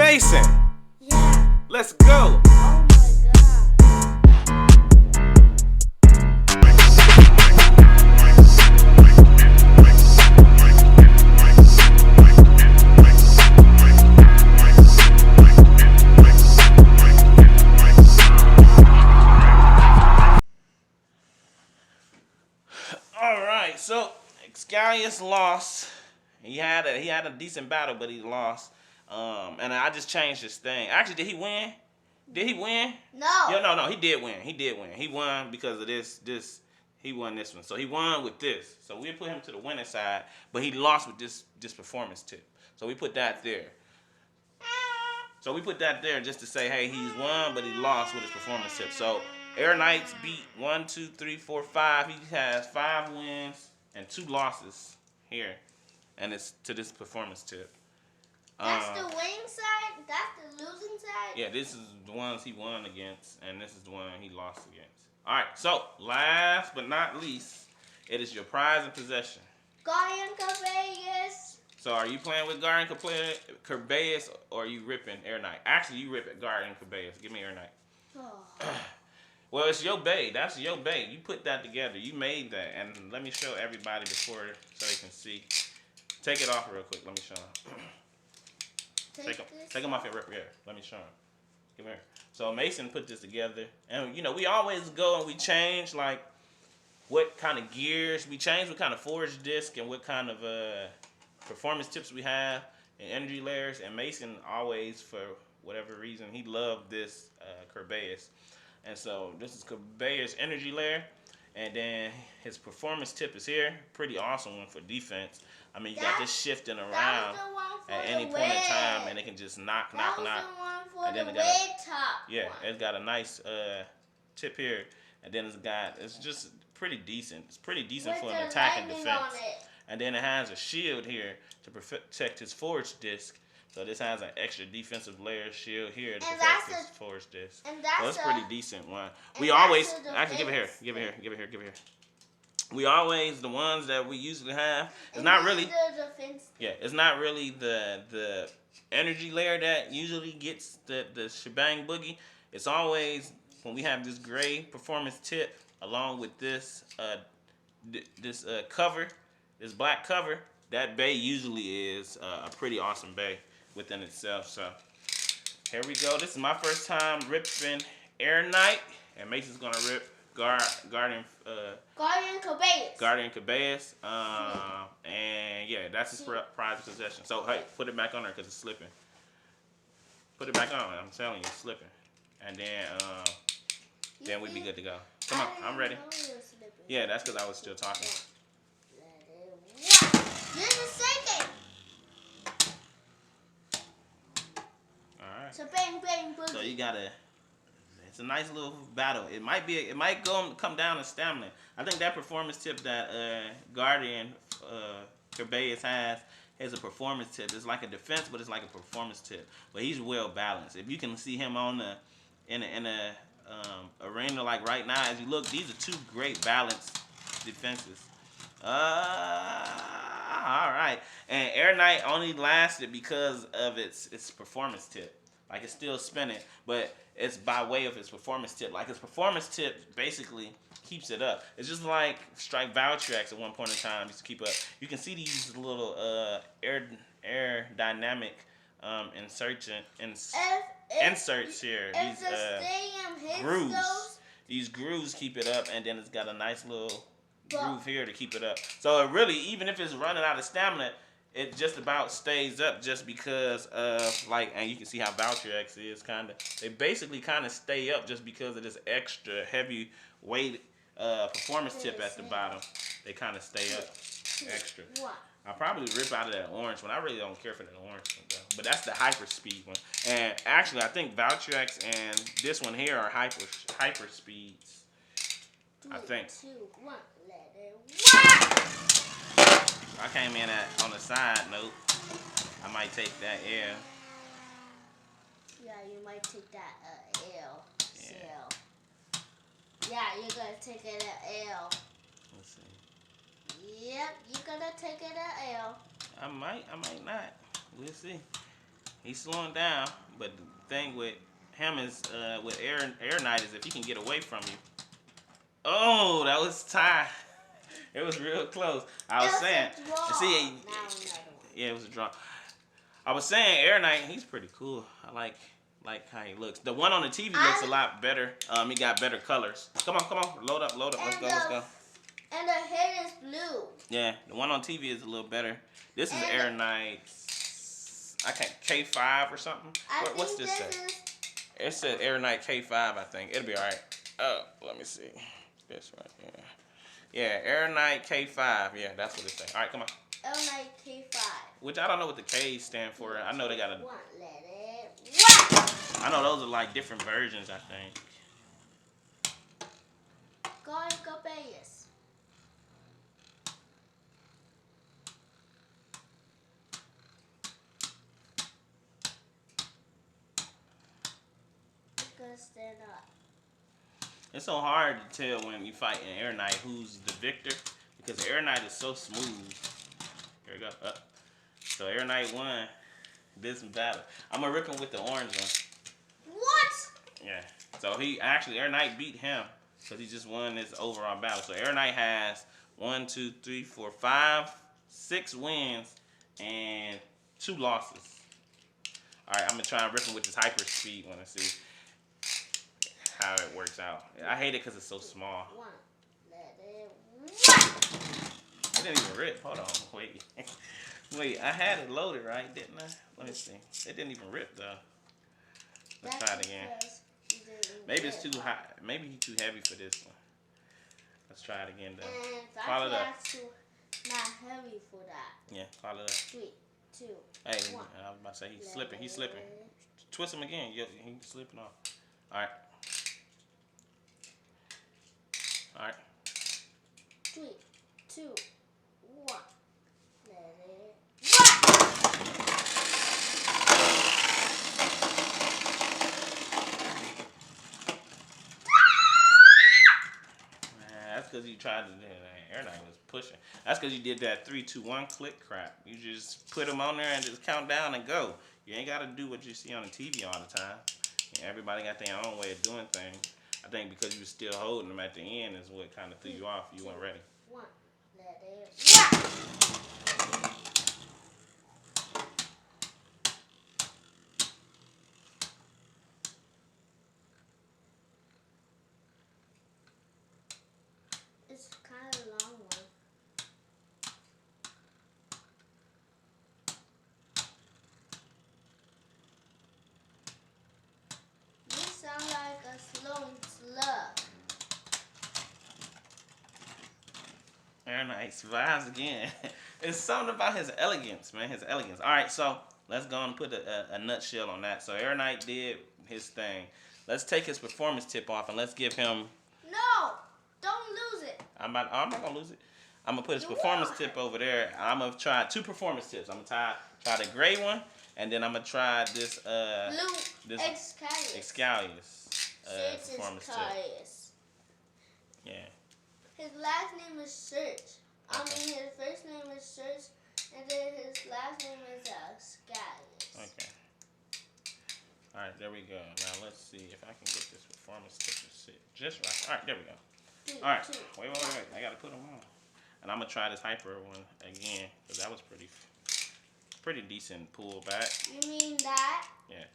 Mason. Yeah. Let's go. Oh my god. All right, so Excalius lost. He had a decent battle, but he lost. And I just changed his thing. Actually, did he win? Did he win? No. No. He did win. He won because of this. He won this one. So he won with this. So we put him to the winning side, but he lost with this performance tip. So we put that there. So we put that there just to say, hey, he's won, but he lost with his performance tip. So Air Knights beat 1, 2, 3, 4, 5. He has 5 wins and 2 losses here, and it's to this performance tip. That's the winning side? That's the losing side? Yeah, this is the ones he won against, and this is the one he lost against. All right, so last but not least, it is your prize and possession. Guardian Caballos. So are you playing with Guardian Caballos, or are you ripping Air Knight? Actually, you rip it Guardian Caballos. Give me Air Knight. Oh. Well, it's your bait. That's your bait. You put that together. You made that. And let me show everybody before so they can see. Take it off real quick. Let me show them. Take them off your rip here. Let me show them. Come here. So Mason put this together. And, you know, we always go and we change, like, what kind of gears. We change what kind of forge disc and what kind of performance tips we have and energy layers. And Mason always, for whatever reason, he loved this Caballos. And so this is Caballos energy layer. And then his performance tip is here. Pretty awesome one for defense. I mean, you got this shifting around at any point in time, and it can just knock. The one and then for it the got red top. yeah, it's got a nice tip here, and then it's just pretty decent. It's pretty decent for an attack and defense. And then it has a shield here to protect his forge disc. So this has an extra defensive layer shield here to protect his forge disc. And that's a pretty decent one. We always actually give it here. We always, the ones that we usually have, it's not really it's not really the energy layer that usually gets the shebang boogie. It's always when we have this gray performance tip along with this cover, this black cover. That bay usually is a pretty awesome bay within itself. So here we go. This is my first time ripping Air Knight, and Mason's gonna rip Guardian Caballos. Guardian Caballos. And yeah, that's his prized possession. So hey, put it back on there because it's slipping. Put it back on. I'm telling you, it's slipping. And then we'd be good to go. Come on, I'm ready. Yeah, that's because I was still talking. This is second. All right. So bang bang boogie. So you gotta. It's a nice little battle. It might come down to stamina. I think that performance tip that Guardian Caballos has is a performance tip. It's like a defense, but it's like a performance tip. But he's well balanced. If you can see him on in a arena like right now, as you look, these are 2 great balanced defenses. All right. And Air Knight only lasted because of its performance tip. Like, it's still spinning, but it's by way of its performance tip. Like, its performance tip basically keeps it up. It's just like Strike Valtrex at one point in time used to keep up. You can see these little aerodynamic inserts here. These grooves. These grooves keep it up, and then it's got a nice little groove here to keep it up. So it really, even if it's running out of stamina, it just about stays up just because of, like, and you can see how Valtrex is kind of, they basically kind of stay up just because of this extra heavy weight performance tip at the bottom. They kind of stay up extra. I'll probably rip out of that orange one. I really don't care for that orange one though. But that's the hyper speed one. And actually, I think Valtrex and this one here are hyper speeds. 3, I think. 2, 1, let it work. I came in on the side note. I might take that L. Yeah, you might take that L. Yeah. Yeah, you're gonna take it an L. Let's see. Yep, you're gonna take it an L. I might not. We'll see. He's slowing down, but the thing with him is with Air NITE is if he can get away from you. Oh, that was tight. It was real close. I was saying, see, yeah, it was a draw. I was saying Air NITE, he's pretty cool. I like how he looks. The one on the TV looks a lot better. He got better colors. Come on, load up. Let's go. And the head is blue. Yeah, the one on TV is a little better. This is Air NITE. I can't K5 or something. What's this say? It said Air NITE K5. I think it'll be all right. Oh, let me see. This right here. Yeah, Air NITE K5. Yeah, that's what it says. All right, come on. Air NITE K5. Which I don't know what the K's stand for. I know they got a. I know those are like different versions. I think. Go Bayes. Gonna stand up. It's so hard to tell when you fight in Air NITE who's the victor because Air NITE is so smooth. Here we go. Up. So Air NITE won this battle. I'm gonna rip him with the orange one. What? Yeah. So Air NITE beat him because he just won this overall battle. So Air NITE has 1, 2, 3, 4, 5, 6 wins and 2 losses. All right, I'm gonna try and rip him with this hyper speed one and see how it works out. I hate it because it's so small. It didn't even rip. Hold on. Wait. Wait, I had it loaded, right? Didn't I? Let me see. It didn't even rip, though. Let's try it again. Maybe it's too high. Maybe he's too heavy for this one. Let's try it again, though. Follow it up. Not heavy for that. Yeah, follow it up. 3, 2, Hey, 1. I was about to say he's slipping. He's slipping. Twist him again. He's slipping off. All right. All right. 3, 2, 1. Let it. That's because you tried to. Air NITE was pushing. That's because you did that 3, 2, 1 click crap. You just put them on there and just count down and go. You ain't got to do what you see on the TV all the time. Everybody got their own way of doing things. I think because you were still holding them at the end is what kind of threw you off. You weren't ready. 1. Let it. It's kind of a long one. This sounds like a slow slug. Air NITE survives again. It's something about his elegance, man. His elegance. All right, so let's go and put a nutshell on that. So Air NITE did his thing. Let's take his performance tip off and let's give him. No, don't lose it. I'm not gonna lose it. I'm gonna put his performance tip over there. I'm gonna try 2 performance tips. I'm gonna try the gray one, and then I'm gonna try this blue Excalius performance tip. Yeah. His last name is Search. I mean, his first name is Search, and then his last name is Excalius. Okay. All right, there we go. Now let's see if I can get this performance tip to sit just right. All right, there we go. All right, wait. I gotta put them on, and I'm gonna try this hyper one again because that was pretty decent pull back. You mean that? Yeah.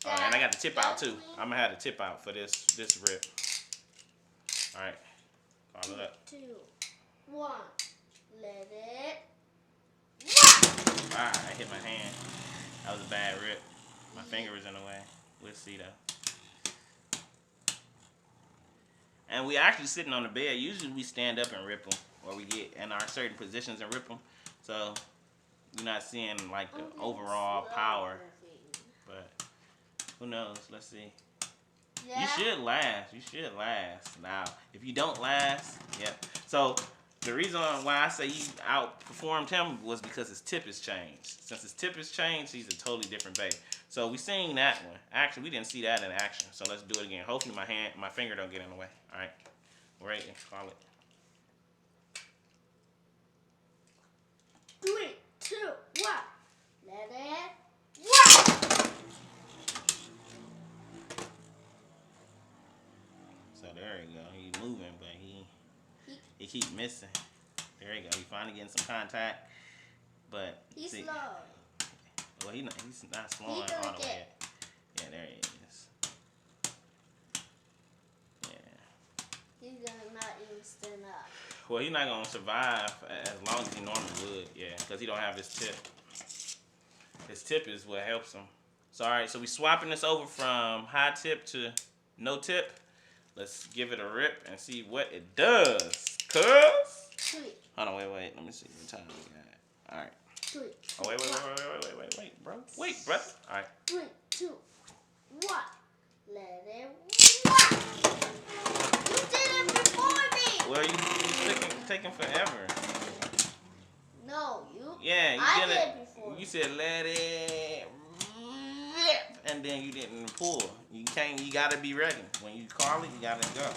All right, and I got the tip out too. I'm gonna have the tip out for this rip. All right, follow it up. 2, 1, let it. Ah, I hit my hand. That was a bad rip. My finger was in the way. We'll see though. And we actually sitting on the bed. Usually we stand up and rip them, or we get in our certain positions and rip them. So you're not seeing like the overall power. But who knows? Let's see. Yeah. You should last. Now, if you don't last, yep. So the reason why I say you outperformed him was because his tip has changed. Since his tip has changed, he's a totally different bait. So we seen that one. Actually, we didn't see that in action. So let's do it again. Hopefully my finger don't get in the way. All right. Ready? Call it. 3, 2, 1. Let it. there you go. He's moving, but he keep missing. There you go. He finally getting some contact, but he's slow. Well, he's not slowing all the way. Yeah, there he is. Yeah. He's gonna not even stand up. Well, he's not gonna survive as long as he normally would. Yeah, because he don't have his tip. His tip is what helps him. So all right, so we swapping this over from high tip to no tip. Let's give it a rip and see what it does. Cuz. Hold on, wait. Let me see what time we got. All right. 3. Oh wait, bro. Wait, brother. All right. 3, 2, 1. Let it rock. You did it before me. Well, you taking forever. No, you. Yeah, you I did it before. You said let it rip, and then you didn't pull. You gotta be ready. When you call it, you gotta go.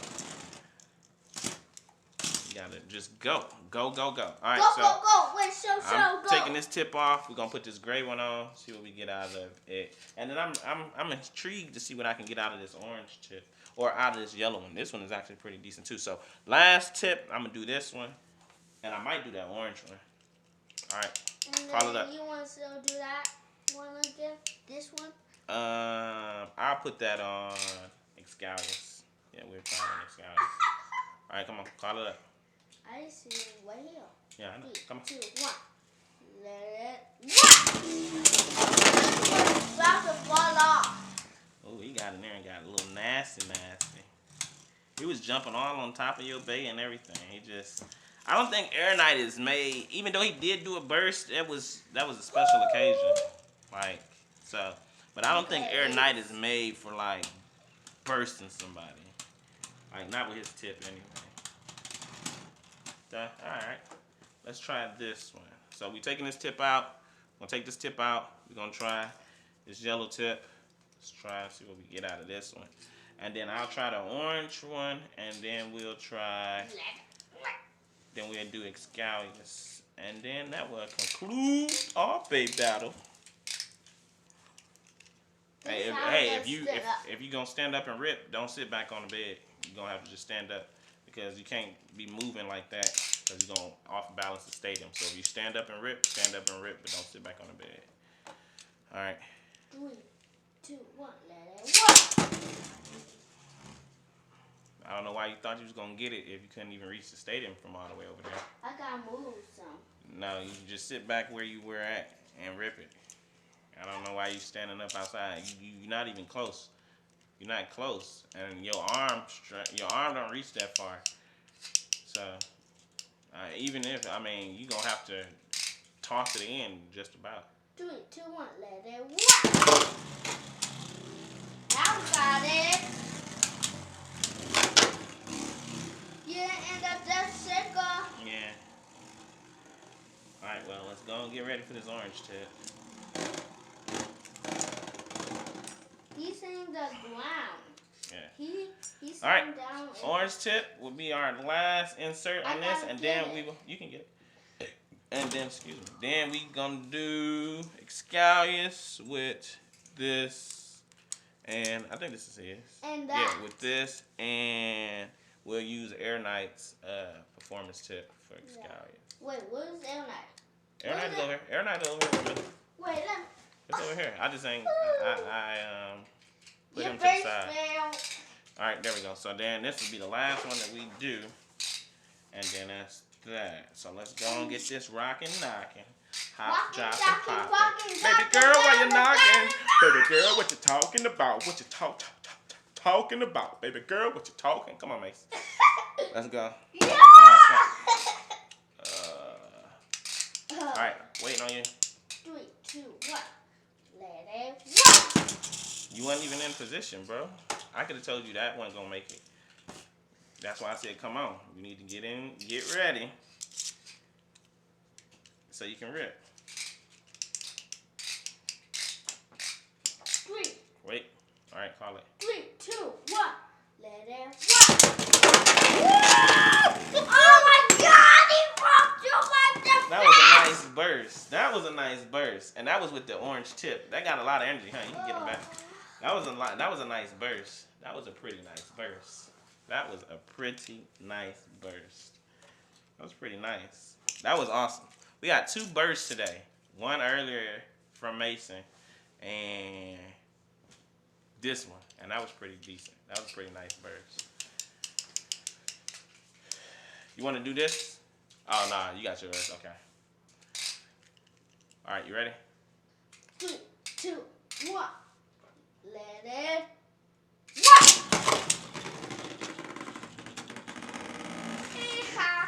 You gotta just go. Go. All right, Go. Wait, show, I'm go. taking this tip off. We're gonna put this gray one on. See what we get out of it. And then I'm intrigued to see what I can get out of this orange tip or out of this yellow one. This one is actually pretty decent too. So last tip, I'm gonna do this one, and I might do that orange one. All right. And Call it up. You want to still do that one again? This one? I'll put that on Excalibus. Yeah, we're trying on Excalibus. All right, come on, call it up. I see it right here. Yeah, I know. 3, Come on. 2, 1. Let it rock. About to fall off. Oh, he got in there and got a little nasty. He was jumping all on top of your bay and everything. I don't think Air Knight is made. Even though he did do a burst, that was a special occasion. But I don't think Air Knight is made for like bursting somebody. Like not with his tip anyway. All right, let's try this one. So we taking this tip out. We're gonna take this tip out. We're gonna try this yellow tip. Let's try and see what we get out of this one. And then I'll try the orange one, and then we'll try. Then we'll do Excalibus, and then that will conclude our bait battle. If you gonna stand up and rip, don't sit back on the bed. You're gonna have to just stand up because you can't be moving like that because you're gonna off balance the stadium. So if you stand up and rip, but don't sit back on the bed. All right. 3, 2, 1. Let it rock. I don't know why you thought you was gonna get it if you couldn't even reach the stadium from all the way over there. I gotta move some. No, you just sit back where you were at and rip it. I don't know why you standing up outside. You're not even close. You're not close, and your arm don't reach that far. So even if you're gonna have to toss it in just about. 3, 2, 1. Let it rock. Now we got it. Yeah, and the death shaker. Yeah. All right. Well, let's go and get ready for this orange tip. He's in the ground. Yeah. He's all right. down. Orange tip will be our last insert on this, and then you can get it. And then then we gonna do Excalibus with this, and I think this is his. And that. Yeah, with this, and we'll use Air Knight's performance tip for Excalibus. Yeah. Wait, what is Air Knight? Air Knight's over here. Air Knight's over here. Wait, let me. It's over here. I just ain't. I put him to the side. All right, there we go. So then this will be the last one that we do, and then that's that. So let's go and get this rockin' knockin'. Hop, drop, and poppin'. Baby girl, why you knockin'? Baby girl, what you talking about? What you talking about? Baby girl, what you talking? Come on, Mace. Let's go. Yeah. All right, waiting on you. 3, 2, 1. Let it rock. You wasn't even in position, bro. I could have told you that wasn't gonna make it. That's why I said, come on. You need to get in, get ready, so you can rip. 3. Wait. All right, call it. 3, 2, 1. Let it rock. Oh my God! He rocked you like that. That was a nice burst. That was a nice burst, and that was with the orange tip. That got a lot of energy, huh? You can get him back. That was a nice burst. That was a pretty nice burst. That was a pretty nice burst. That was pretty nice. That was awesome. We got 2 bursts today. One earlier from Mason and this one. And that was pretty decent. That was a pretty nice burst. You want to do this? Oh, nah, you got yours. Okay. All right, you ready? 3, 2, 1. Let it rock! Hee-haw.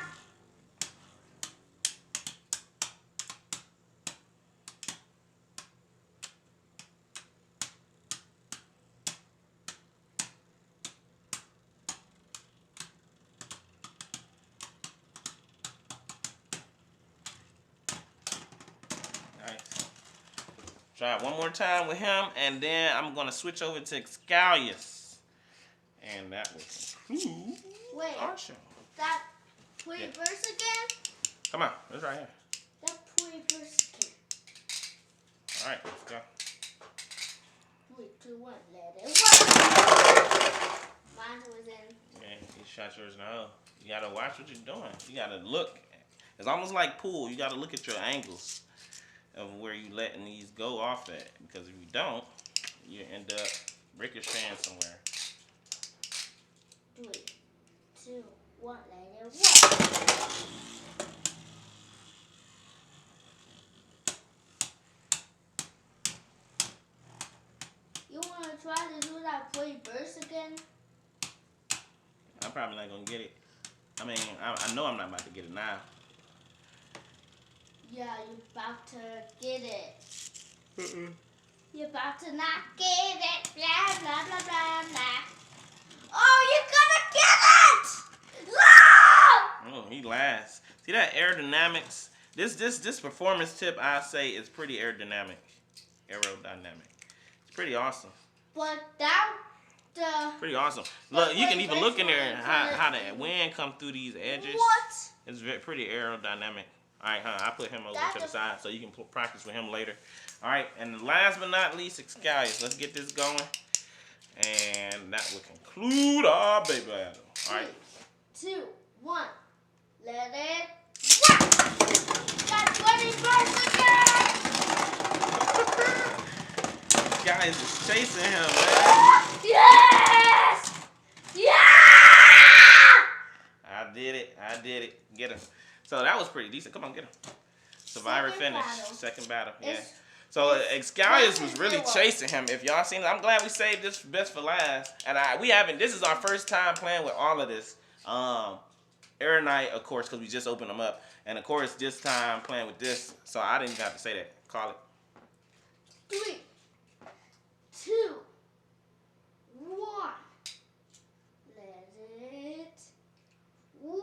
Nice. Try it one more time with him, and then I'm going to switch over to Excalius. And that will conclude our show. That pretty burst again? Come on, it's right here. That pretty burst again. All right, let's go. 3, 2, 1, let it rock! Mine was in. Okay, you shot yours in the hole. You got to watch what you're doing. You got to look. It's almost like pool. You got to look at your angles of where you letting these go off at. Because if you don't, you end up ricocheting somewhere. 3, 2, 1, let it rock! You want to try to do that pretty burst again? I'm probably not going to get it. I mean, I know I'm not about to get it now. Yeah, you're about to get it. You're about to not get it. Blah, blah, blah, blah, blah. Oh, you're gonna get it! No! Oh, he lasts. See that aerodynamics? This performance tip, I say, is pretty aerodynamic. Aerodynamic. It's pretty awesome. But that pretty awesome. Look, you can even look in there how the wind come through these edges. What? It's pretty aerodynamic. All right, I put him over to the side so you can practice with him later. All right, and last but not least, Excalius. Let's get this going, and that will conclude our BEYBLADE. All right. 3, 2, 1, let it rock! That's what he burst again! Guys is chasing him, man. Yes! Yeah! I did it. Get him. So that was pretty decent. Come on, get him. Survivor finish. Second battle. Yeah. So Excalius was really chasing him. If y'all seen it, I'm glad we saved this best for last. And we haven't. This is our first time playing with all of this. NITE, of course, because we just opened them up. And of course, this time playing with this. So I didn't even have to say that. Call it. 3, 2, 1. Let it rock!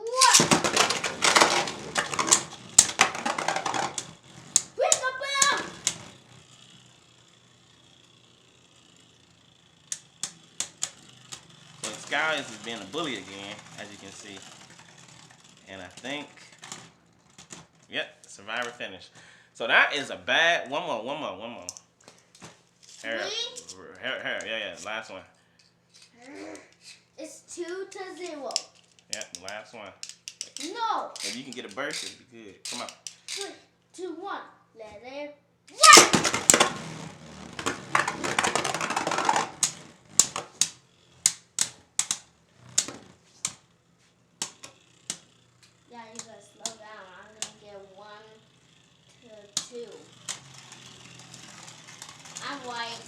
Excalius is being a bully again, as you can see. And I think, yep, Survivor finish. So that is a bad, one more. Here, yeah, last one. It's 2-0. Yep, the last one. No. If you can get a burst, it'd be good. Come on. 3, 2, 1. Let it rock! Yeah, you gotta slow down. I'm gonna get 1 to 2. I'm white.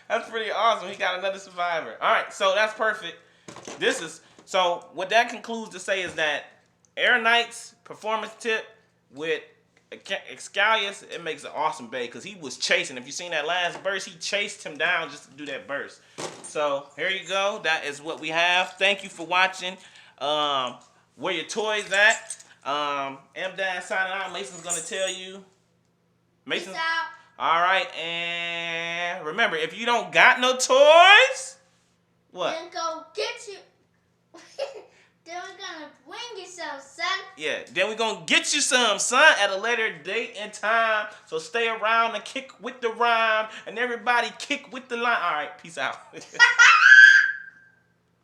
That's pretty awesome. He got another survivor. All right, so that's perfect. So what that concludes to say is that NITE's performance tip with Excalius, it makes an awesome bait because he was chasing. If you seen that last burst, he chased him down just to do that burst. So here you go. That is what we have. Thank you for watching. Where your toys at? M-Dad signing out. Mason's gonna tell you. Mason's Peace out. All right, and remember, if you don't got no toys, what? Then go get you. Then we're gonna bring you some, son. Yeah, then we're going to get you some, son, at a later date and time. So stay around and kick with the rhyme. And everybody kick with the line. All right, peace out.